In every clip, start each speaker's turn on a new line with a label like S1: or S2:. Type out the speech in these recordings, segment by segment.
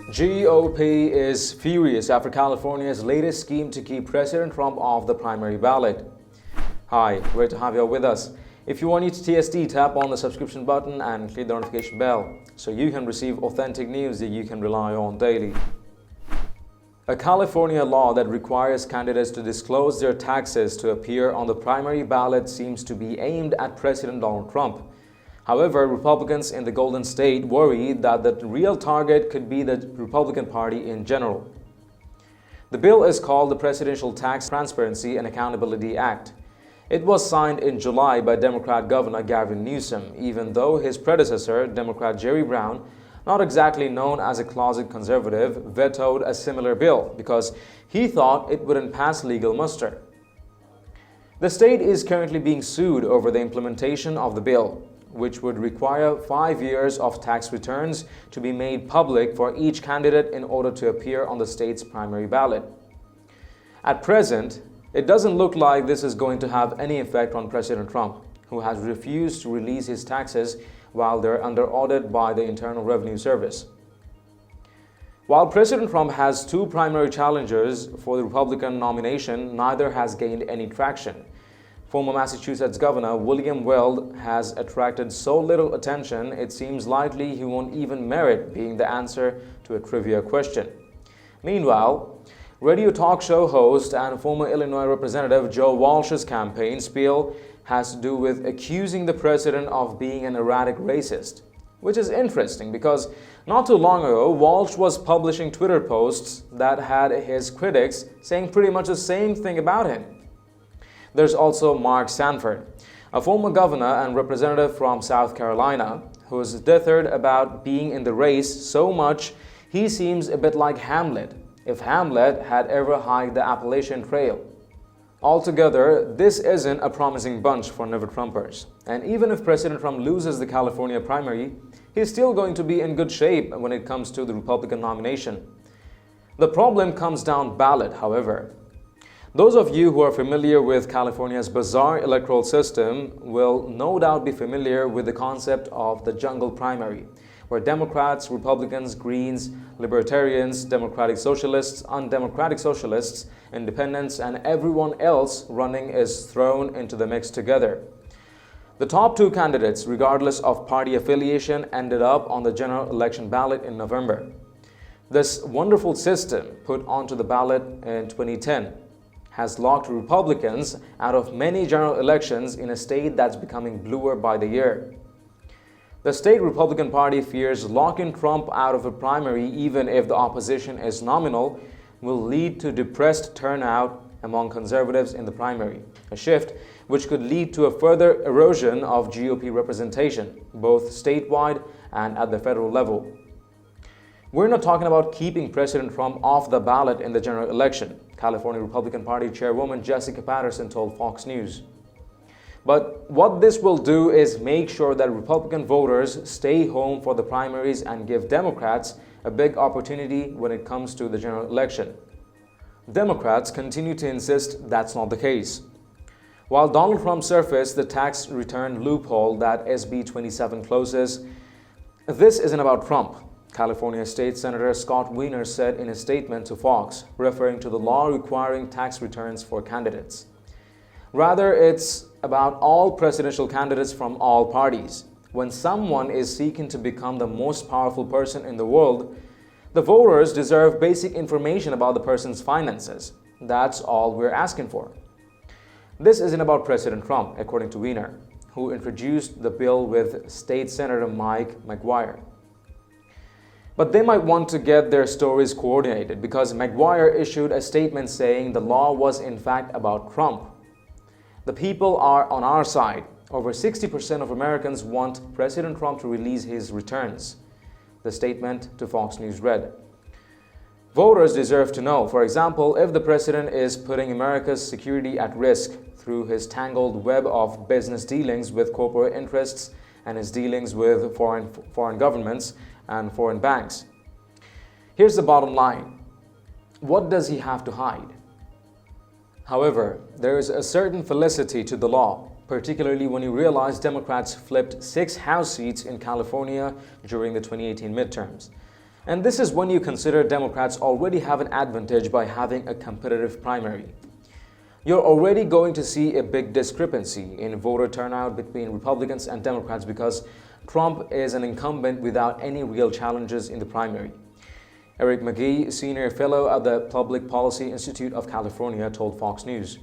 S1: GOP is furious after California's latest scheme to keep President Trump off the primary ballot. Hi, great to have you with us. If you are new to TSD, tap on the subscription button and click the notification bell so you can receive authentic news that you can rely on daily. A California law that requires candidates to disclose their taxes to appear on the primary ballot seems to be aimed at President Donald Trump. However, Republicans in the Golden State worry that the real target could be the Republican Party in general. The bill is called the Presidential Tax Transparency and Accountability Act. It was signed in July by Democrat Governor Gavin Newsom, even though his predecessor, Democrat Jerry Brown, not exactly known as a closet conservative, vetoed a similar bill because he thought it wouldn't pass legal muster. The state is currently being sued over the implementation of the bill, which would require 5 years of tax returns to be made public for each candidate in order to appear on the state's primary ballot. At present, it doesn't look like this is going to have any effect on President Trump, who has refused to release his taxes while they're under audit by the Internal Revenue Service. While President Trump has two primary challengers for the Republican nomination, neither has gained any traction. Former Massachusetts Governor William Weld has attracted so little attention, it seems likely he won't even merit being the answer to a trivia question. Meanwhile, radio talk show host and former Illinois Representative Joe Walsh's campaign spiel has to do with accusing the president of being an erratic racist, which is interesting because not too long ago, Walsh was publishing Twitter posts that had his critics saying pretty much the same thing about him. There's also Mark Sanford, a former governor and representative from South Carolina, who is dithered about being in the race so much he seems a bit like Hamlet, if Hamlet had ever hiked the Appalachian Trail. Altogether, this isn't a promising bunch for never-Trumpers. And even if President Trump loses the California primary, he's still going to be in good shape when it comes to the Republican nomination. The problem comes down ballot, however. Those of you who are familiar with California's bizarre electoral system will no doubt be familiar with the concept of the jungle primary, where Democrats, Republicans, Greens, Libertarians, Democratic Socialists, Undemocratic Socialists, Independents, and everyone else running is thrown into the mix together. The top two candidates, regardless of party affiliation, ended up on the general election ballot in November. This wonderful system, put onto the ballot in 2010, has locked Republicans out of many general elections in a state that's becoming bluer by the year. The state Republican Party fears locking Trump out of a primary, even if the opposition is nominal, will lead to depressed turnout among conservatives in the primary, a shift which could lead to a further erosion of GOP representation, both statewide and at the federal level. We're not talking about keeping President Trump off the ballot in the general election, California Republican Party Chairwoman Jessica Patterson told Fox News. But what this will do is make sure that Republican voters stay home for the primaries and give Democrats a big opportunity when it comes to the general election. Democrats continue to insist that's not the case. While Donald Trump surfaced the tax return loophole that SB 27 closes, this isn't about Trump, California State Senator Scott Wiener said in a statement to Fox, referring to the law requiring tax returns for candidates. Rather, it's about all presidential candidates from all parties. When someone is seeking to become the most powerful person in the world, the voters deserve basic information about the person's finances. That's all we're asking for. This isn't about President Trump, according to Wiener, who introduced the bill with State Senator Mike McGuire. But they might want to get their stories coordinated because McGuire issued a statement saying the law was in fact about Trump. The people are on our side. Over 60% of Americans want President Trump to release his returns, the statement to Fox News read. Voters deserve to know, for example, if the president is putting America's security at risk through his tangled web of business dealings with corporate interests and his dealings with foreign governments and foreign banks. Here's the bottom line. What does he have to hide? However, there is a certain felicity to the law, particularly when you realize Democrats flipped 6 House seats in California during the 2018 midterms. And this is when you consider Democrats already have an advantage by having a competitive primary. You're already going to see a big discrepancy in voter turnout between Republicans and Democrats because Trump is an incumbent without any real challenges in the primary. Eric McGee, senior fellow at the Public Policy Institute of California, told Fox News.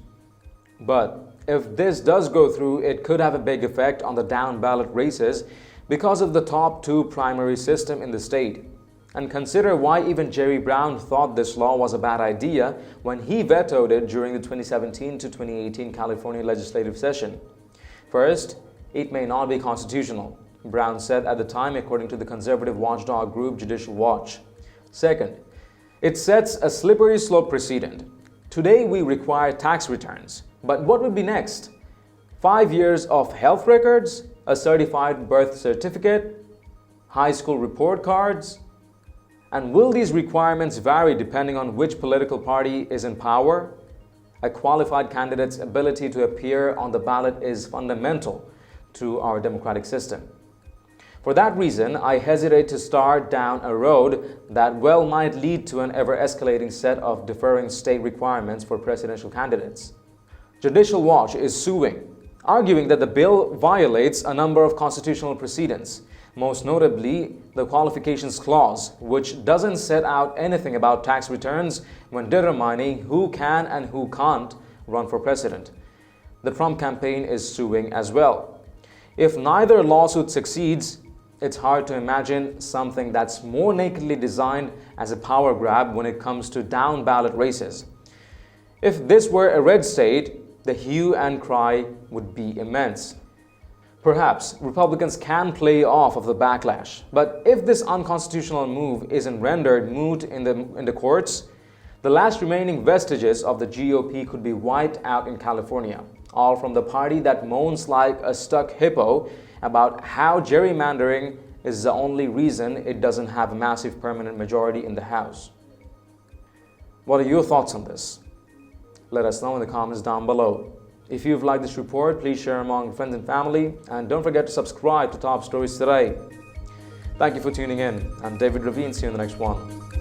S1: But if this does go through, it could have a big effect on the down-ballot races because of the top two primary system in the state. And consider why even Jerry Brown thought this law was a bad idea when he vetoed it during the 2017 to 2018 California legislative session. First, it may not be constitutional, Brown said at the time, according to the conservative watchdog group Judicial Watch. Second, it sets a slippery slope precedent. Today we require tax returns, but what would be next? 5 years of health records, a certified birth certificate, high school report cards? And will these requirements vary depending on which political party is in power? A qualified candidate's ability to appear on the ballot is fundamental to our democratic system. For that reason, I hesitate to start down a road that well might lead to an ever-escalating set of differing state requirements for presidential candidates. Judicial Watch is suing, arguing that the bill violates a number of constitutional precedents, most notably the Qualifications Clause, which doesn't set out anything about tax returns when determining who can and who can't run for president. The Trump campaign is suing as well. If neither lawsuit succeeds, it's hard to imagine something that's more nakedly designed as a power grab when it comes to down-ballot races. If this were a red state, the hue and cry would be immense. Perhaps Republicans can play off of the backlash, but if this unconstitutional move isn't rendered moot in the courts, the last remaining vestiges of the GOP could be wiped out in California, all from the party that moans like a stuck hippo about how gerrymandering is the only reason it doesn't have a massive permanent majority in the House. What are your thoughts on this? Let us know in the comments down below. If you've liked this report, please share among friends and family, and don't forget to subscribe to Top Stories Today. Thank you for tuning in. I'm David Ravine. See you in the next one.